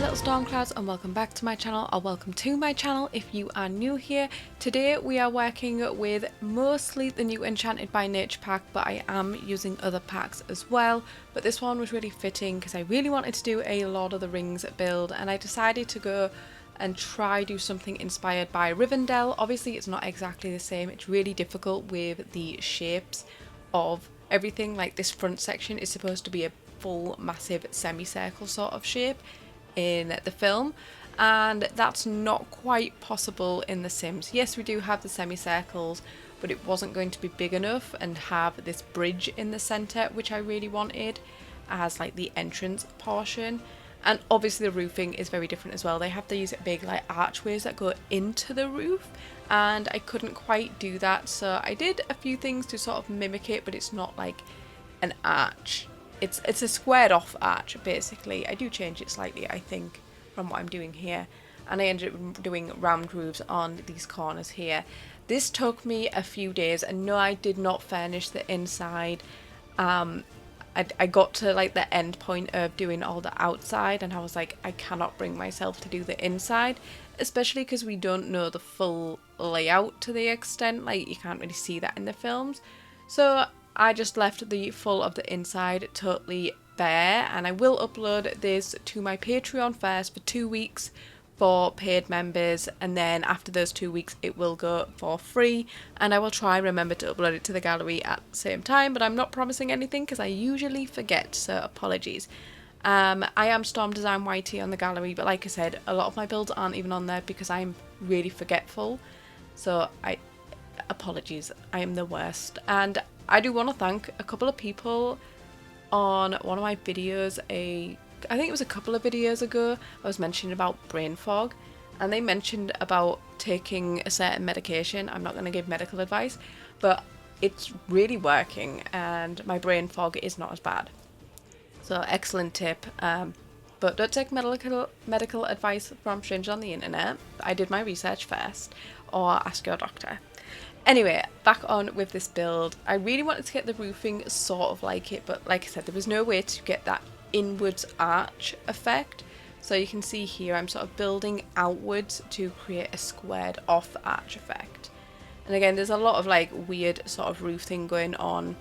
little storm clouds, and welcome back to my channel, or welcome to my channel if you are new here. Today we are working with mostly the new Enchanted by Nature pack, but I am using other packs as well. But this one was really fitting because I really wanted to do a Lord of the Rings build, and I decided to go and try do something inspired by Rivendell. Obviously it's not exactly the same, it's really difficult with the shapes of everything. Like this front section is supposed to be a full massive semicircle sort of shape in the film, and that's not quite possible in The Sims. Yes, we do have the semicircles, but it wasn't going to be big enough and have this bridge in the center, which I really wanted as like the entrance portion. And obviously the roofing is very different as well. They have these big like archways that go into the roof, and I couldn't quite do that, so I did a few things to sort of mimic it, but it's not like an arch. It's a squared off arch basically. I do change it slightly, I think, from what I'm doing here, and I ended up doing round roofs on these corners here. This took me a few days, and no, I did not finish the inside. I got to like the end point of doing all the outside, and I was like, I cannot bring myself to do the inside, especially because we don't know the full layout to the extent, like you can't really see that in the films. So I just left the full of the inside totally bare, and I will upload this to my Patreon first for 2 weeks for paid members, and then after those 2 weeks it will go for free, and I will try and remember to upload it to the gallery at the same time, but I'm not promising anything because I usually forget, so apologies. I am StormDesignYT on the gallery, but like I said, a lot of my builds aren't even on there because I'm really forgetful, so apologies, I am the worst. And I do want to thank a couple of people on one of my videos. I think it was a couple of videos ago, I was mentioning about brain fog, and they mentioned about taking a certain medication. I'm not going to give medical advice, but it's really working and my brain fog is not as bad. So excellent tip, but don't take medical advice from strangers on the internet. I did my research first, or ask your doctor. Anyway, back on with this build. I really wanted to get the roofing sort of like it, but like I said, there was no way to get that inwards arch effect. So you can see here I'm sort of building outwards to create a squared off arch effect. And again, there's a lot of like weird sort of roof thing going on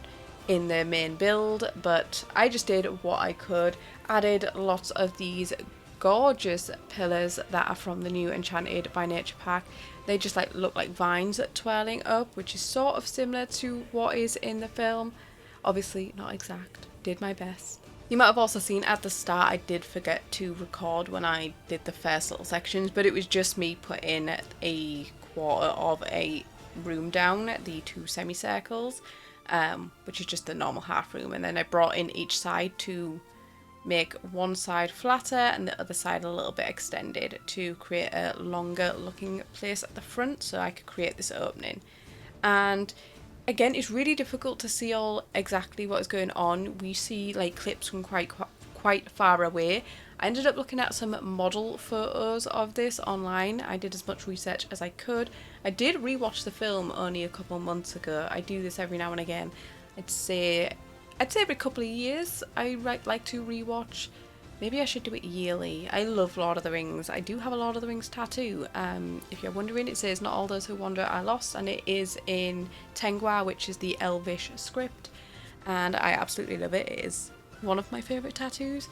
in the main build, but I just did what I could. Added lots of these gorgeous pillars that are from the new Enchanted by Nature pack. They just like look like vines twirling up, which is sort of similar to what is in the film. Obviously not exact, did my best. You might have also seen at the start I did forget to record when I did the first little sections, but it was just me putting a quarter of a room down, the 2 semicircles, which is just the normal half room, and then I brought in each side to make one side flatter and the other side a little bit extended to create a longer looking place at the front, so I could create this opening. And again, it's really difficult to see all exactly what is going on. We see like clips from quite far away. I ended up looking at some model photos of this online. I did as much research as I could. I did rewatch the film only a couple months ago. I do this every now and again. I'd say every couple of years I like to rewatch. Maybe I should do it yearly. I love Lord of the Rings. I do have a Lord of the Rings tattoo. If you're wondering, it says "Not all those who wander are lost," and it is in Tengwa, which is the Elvish script, and I absolutely love it. It is one of my favourite tattoos.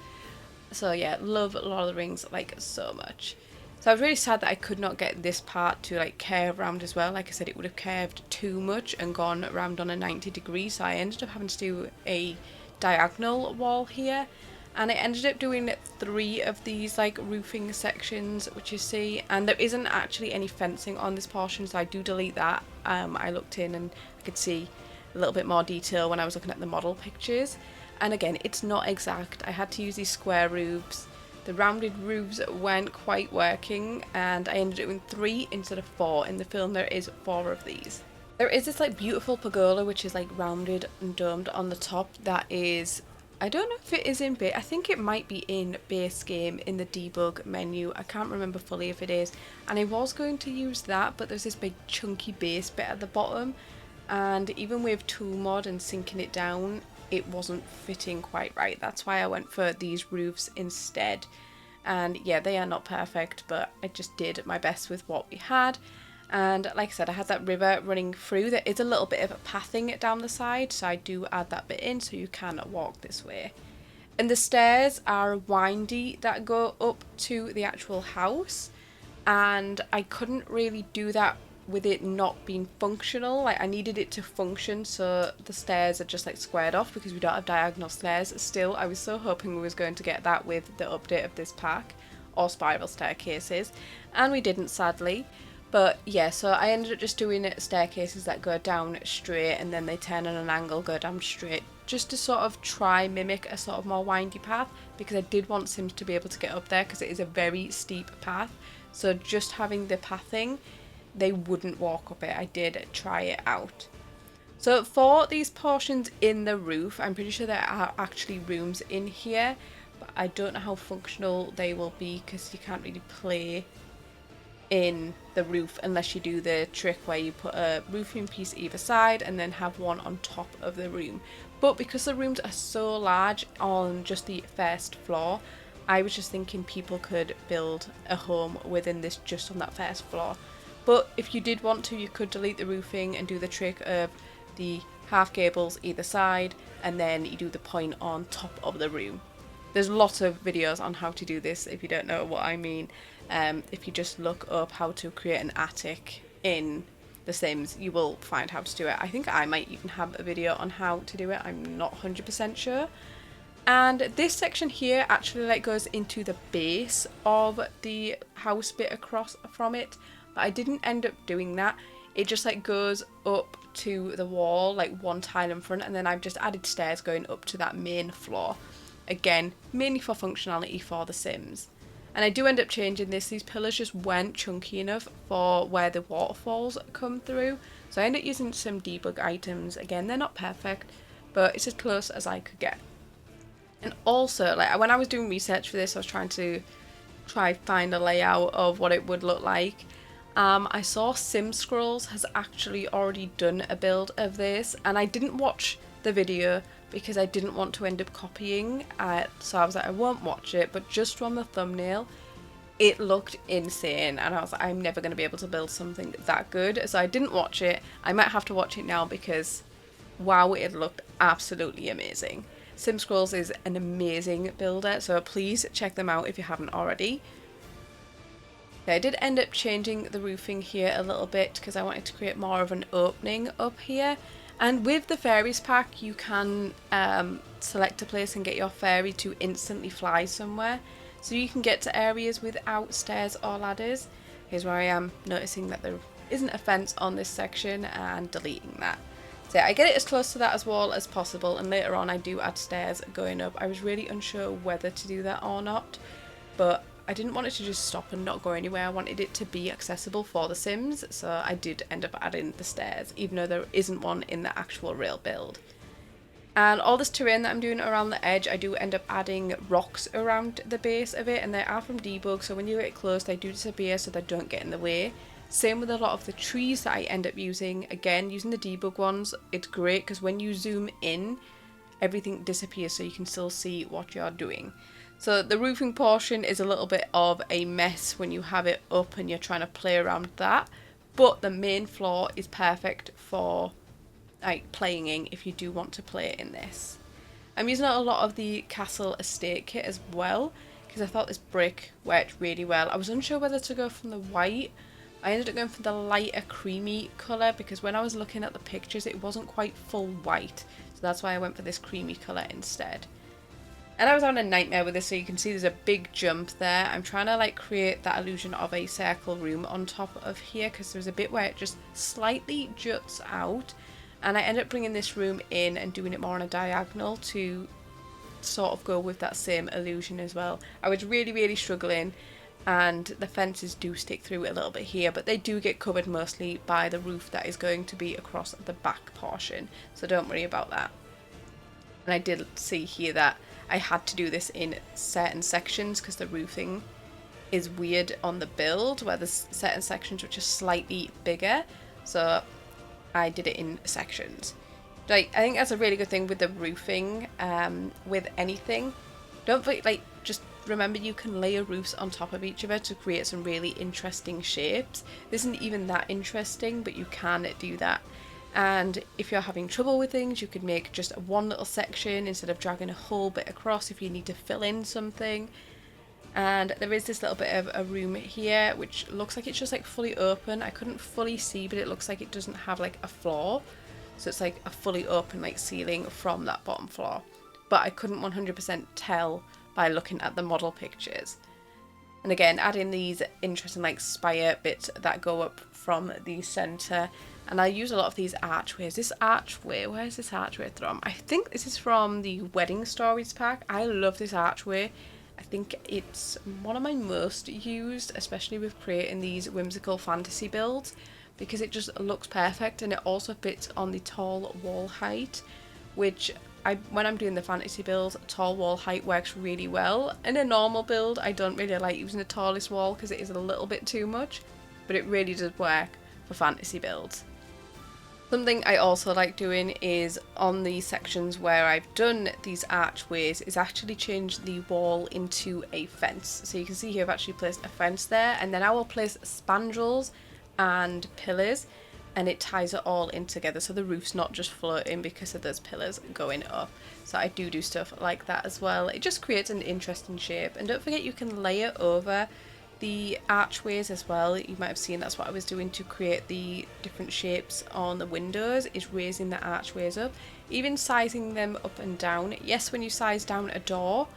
So yeah, love Lord of the Rings like so much. So I was really sad that I could not get this part to like curve around as well. Like I said, it would have curved too much and gone around on a 90 degrees, so I ended up having to do a diagonal wall here, and I ended up doing 3 of these like roofing sections, which you see, and there isn't actually any fencing on this portion, so I do delete that. I looked in and I could see a little bit more detail when I was looking at the model pictures, and again, it's not exact. I had to use these square roofs. The rounded roofs weren't quite working, and I ended up doing 3 instead of 4. In the film there is 4 of these. There is this like beautiful pergola which is like rounded and domed on the top that is, I don't know if it is in I think it might be in base game in the debug menu. I can't remember fully if it is, and I was going to use that, but there's this big chunky base bit at the bottom, and even with tool mod and sinking it down, it wasn't fitting quite right. That's why I went for these roofs instead. and yeah, they are not perfect, but I just did my best with what we had. And like I said, I had that river running through. There is a little bit of a pathing down the side, so I do add that bit in so you can walk this way. And the stairs are windy that go up to the actual house, and I couldn't really do that with it not being functional. Like, I needed it to function, so the stairs are just like squared off because we don't have diagonal stairs. Still, I was so hoping we was going to get that with the update of this pack, or spiral staircases, and we didn't, sadly. But yeah, so I ended up just doing staircases that go down straight and then they turn on an angle, go down straight, just to sort of try mimic a sort of more windy path, because I did want Sims to be able to get up there because it is a very steep path. So just having the pathing, they wouldn't walk up it. I did try it out. So for these portions in the roof, I'm pretty sure there are actually rooms in here, but I don't know how functional they will be because you can't really play in the roof unless you do the trick where you put a roofing piece either side and then have one on top of the room. But because the rooms are so large on just the first floor, I was just thinking people could build a home within this just on that first floor. But if you did want to, you could delete the roofing and do the trick of the half gables either side, and then you do the point on top of the room. There's lots of videos on how to do this if you don't know what I mean. If you just look up how to create an attic in The Sims, you will find how to do it. I think I might even have a video on how to do it. I'm not 100% sure. And this section here actually like goes into the base of the house bit across from it, but I didn't end up doing that. It just like goes up to the wall, like one tile in front, and then I've just added stairs going up to that main floor. Again, mainly for functionality for The Sims. And I do end up changing this. These pillars just weren't chunky enough for where the waterfalls come through. So I end up using some debug items. Again, they're not perfect, but it's as close as I could get. And also, like when I was doing research for this, I was trying to find a layout of what it would look like. I saw Sim Scrolls has actually already done a build of this, and I didn't watch the video because I didn't want to end up copying, so I was like, I won't watch it, but just from the thumbnail it looked insane and I was like, I'm never going to be able to build something that good, so I didn't watch it. I might have to watch it now because wow, it looked absolutely amazing. Sim Scrolls is an amazing builder, so please check them out if you haven't already. I did end up changing the roofing here a little bit because I wanted to create more of an opening up here. And with the fairies pack, you can select a place and get your fairy to instantly fly somewhere. So you can get to areas without stairs or ladders. Here's where I am noticing that there isn't a fence on this section and deleting that. So I get it as close to that as wall as possible, and later on I do add stairs going up. I was really unsure whether to do that or not, but I didn't want it to just stop and not go anywhere. I wanted it to be accessible for The Sims, so I did end up adding the stairs, even though there isn't one in the actual real build. And all this terrain that I'm doing around the edge, I do end up adding rocks around the base of it, and they are from debug, so when you get close they do disappear so they don't get in the way. Same with a lot of the trees that I end up using. Again, using the debug ones, it's great because when you zoom in, everything disappears so you can still see what you're doing. So the roofing portion is a little bit of a mess when you have it up and you're trying to play around that, but the main floor is perfect for like playing in if you do want to play in this. I'm using a lot of the castle estate kit as well because I thought this brick worked really well. I was unsure whether to go from the white. I ended up going for the lighter creamy colour because when I was looking at the pictures it wasn't quite full white, so that's why I went for this creamy colour instead. And I was having a nightmare with this, so you can see there's a big jump there. I'm trying to like create that illusion of a circle room on top of here because there's a bit where it just slightly juts out, and I ended up bringing this room in and doing it more on a diagonal to sort of go with that same illusion as well. I was really struggling, and the fences do stick through a little bit here, but they do get covered mostly by the roof that is going to be across the back portion, so don't worry about that. And I did see here that I had to do this in certain sections because the roofing is weird on the build where there's certain sections which are slightly bigger, so I did it in sections. Like, I think that's a really good thing with the roofing, with anything. Don't like just remember you can layer roofs on top of each other to create some really interesting shapes. This isn't even that interesting, but you can do that. And if you're having trouble with things, you could make just one little section instead of dragging a whole bit across if you need to fill in something. And there is this little bit of a room here which looks like it's just like fully open. I couldn't fully see, but it looks like it doesn't have like a floor, so it's like a fully open like ceiling from that bottom floor, but I couldn't 100% tell by looking at the model pictures. And again, adding these interesting like spire bits that go up from the center. And I use a lot of these archways. This archway, where is this archway from? I think this is from the Wedding Stories pack. I love this archway. I think it's one of my most used, especially with creating these whimsical fantasy builds, because it just looks perfect, and it also fits on the tall wall height, which when I'm doing the fantasy build, tall wall height works really well. In a normal build, I don't really like using the tallest wall because it is a little bit too much, but it really does work for fantasy builds. Something I also like doing is on the sections where I've done these archways is actually change the wall into a fence. So you can see here I've actually placed a fence there, and then I will place spandrels and pillars, and it ties it all in together so the roof's not just floating because of those pillars going up. So I do stuff like that as well. It just creates an interesting shape. And don't forget you can layer over the archways as well. You might have seen that's what I was doing to create the different shapes on the windows, is raising the archways up, even sizing them up and down. Yes, when you size down a door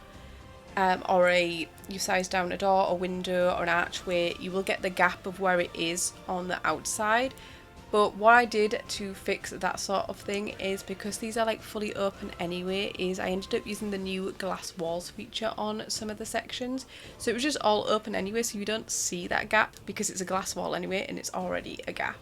you size down a door or window or an archway, you will get the gap of where it is on the outside. But what I did to fix that sort of thing is, because these are like fully open anyway, is I ended up using the new glass walls feature on some of the sections. So it was just all open anyway, so you don't see that gap because it's a glass wall anyway and it's already a gap.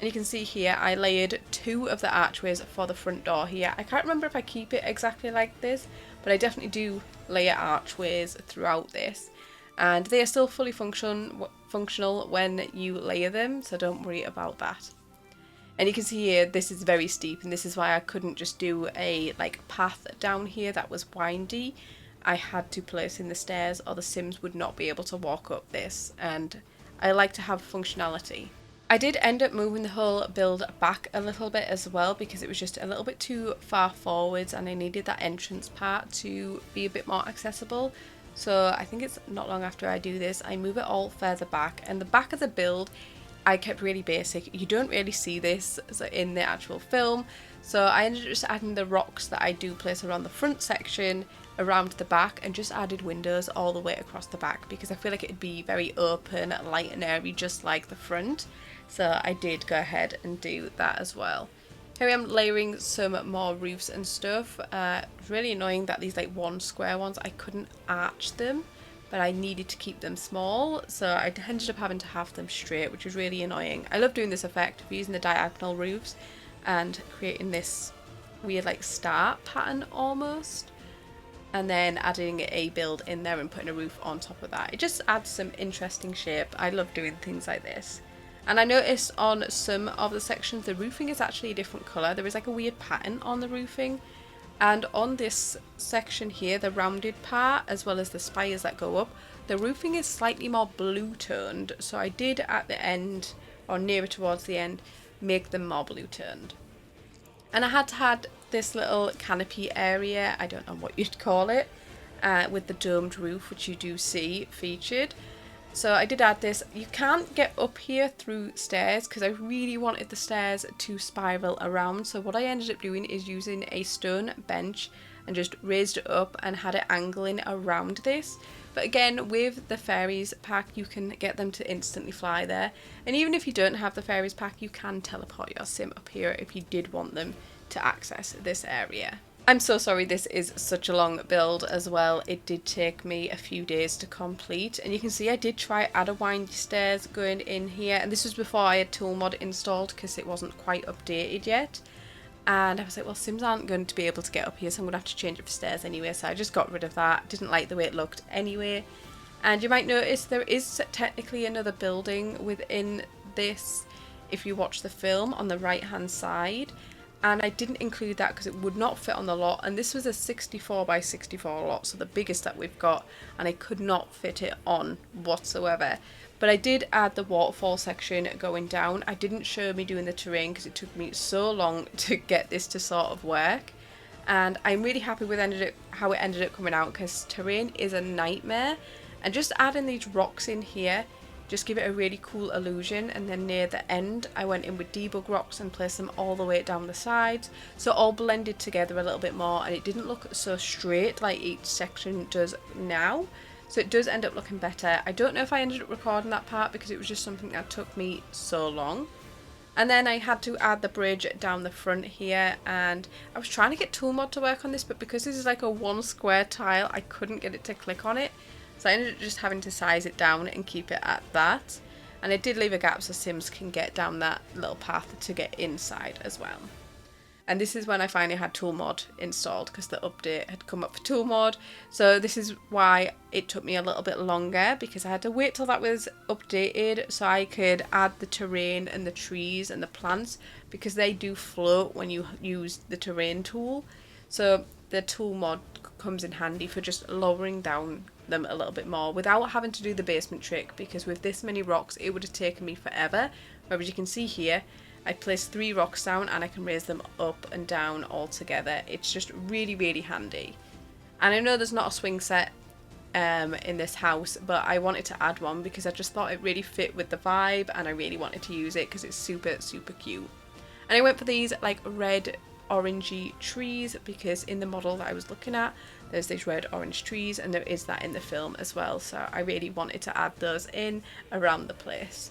And you can see here I layered 2 of the archways for the front door here. I can't remember if I keep it exactly like this, but I definitely do layer archways throughout this. And they are still fully functional when you layer them, so don't worry about that. And you can see here this is very steep, and this is why I couldn't just do a like path down here that was windy. I had to place in the stairs or the Sims would not be able to walk up this, and I like to have functionality. I did end up moving the whole build back a little bit as well, because it was just a little bit too far forwards and I needed that entrance part to be a bit more accessible. So I think it's not long after I do this, I move it all further back, and the back of the build I kept really basic. You don't really see this in the actual film, so I ended up just adding the rocks that I do place around the front section around the back, and just added windows all the way across the back because I feel like it'd be very open, light and airy just like the front. So I did go ahead and do that as well. Here I am layering some more roofs and stuff. It's really annoying that these like 1 square ones, I couldn't arch them, but I needed to keep them small, so I ended up having to have them straight, which was really annoying. I love doing this effect of using the diagonal roofs and creating this weird like star pattern almost, and then adding a build in there and putting a roof on top of that. It just adds some interesting shape. I love doing things like this. And I noticed on some of the sections the roofing is actually a different colour. There is like a weird pattern on the roofing. And on this section here, the rounded part, as well as the spires that go up, the roofing is slightly more blue toned. So I did at the end, or nearer towards the end, make them more blue toned. And I had to add this little canopy area, I don't know what you'd call it, with the domed roof, which you do see featured. So I did add this. You can't get up here through stairs because I really wanted the stairs to spiral around. So what I ended up doing is using a stone bench and just raised it up and had it angling around this. But again, with the fairies pack, you can get them to instantly fly there. And even if you don't have the fairies pack, you can teleport your sim up here if you did want them to access this area. I'm so sorry this is such a long build as well. It did take me a few days to complete, and you can see I did try add a windy stairs going in here, and this was before I had tool mod installed because it wasn't quite updated yet. And I was like, well, Sims aren't going to be able to get up here, so I'm going to have to change it for stairs anyway, so I just got rid of that. Didn't like the way it looked anyway. And you might notice there is technically another building within this if you watch the film on the right hand side. and I didn't include that because it would not fit on the lot, and this was a 64 by 64 lot, so the biggest that we've got, and I could not fit it on whatsoever. But I did add the waterfall section going down. I didn't show me doing the terrain because it took me so long to get this to sort of work, and I'm really happy with how it ended up coming out, because terrain is a nightmare, and just adding these rocks in here just give it a really cool illusion. And then near the end I went in with debug rocks and placed them all the way down the sides, so it all blended together a little bit more, and it didn't look so straight like each section does now, so it does end up looking better. I don't know if I ended up recording that part because it was just something that took me so long. And then I had to add the bridge down the front here, and I was trying to get tool mod to work on this, but because this is like a one square tile I couldn't get it to click on it. So I ended up just having to size it down and keep it at that. And I did leave a gap so Sims can get down that little path to get inside as well. And this is when I finally had tool mod installed, because the update had come up for tool mod. So this is why it took me a little bit longer, because I had to wait till that was updated so I could add the terrain and the trees and the plants, because they do float when you use the terrain tool. So the tool mod comes in handy for just lowering down them a little bit more without having to do the basement trick, because with this many rocks it would have taken me forever. Whereas you can see here, I placed 3 rocks down and I can raise them up and down all together. It's just really, really handy. And I know there's not a swing set in this house, but I wanted to add one because I just thought it really fit with the vibe, and I really wanted to use it because it's super, super cute. And I went for these like red orangey trees, because in the model that I was looking at there's these red orange trees, and there is that in the film as well, so I really wanted to add those in around the place.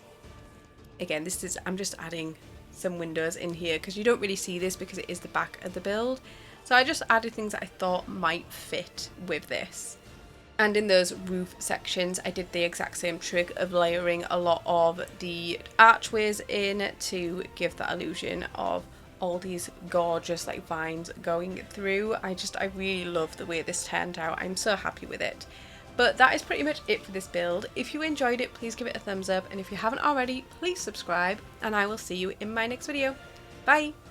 Again, I'm just adding some windows in here because you don't really see this because it is the back of the build, so I just added things that I thought might fit with this. And in those roof sections I did the exact same trick of layering a lot of the archways in to give that illusion of all these gorgeous like vines going through. I really love the way this turned out. I'm so happy with it. But that is pretty much it for this build. If you enjoyed it, please give it a thumbs up, and if you haven't already, please subscribe, and I will see you in my next video. Bye!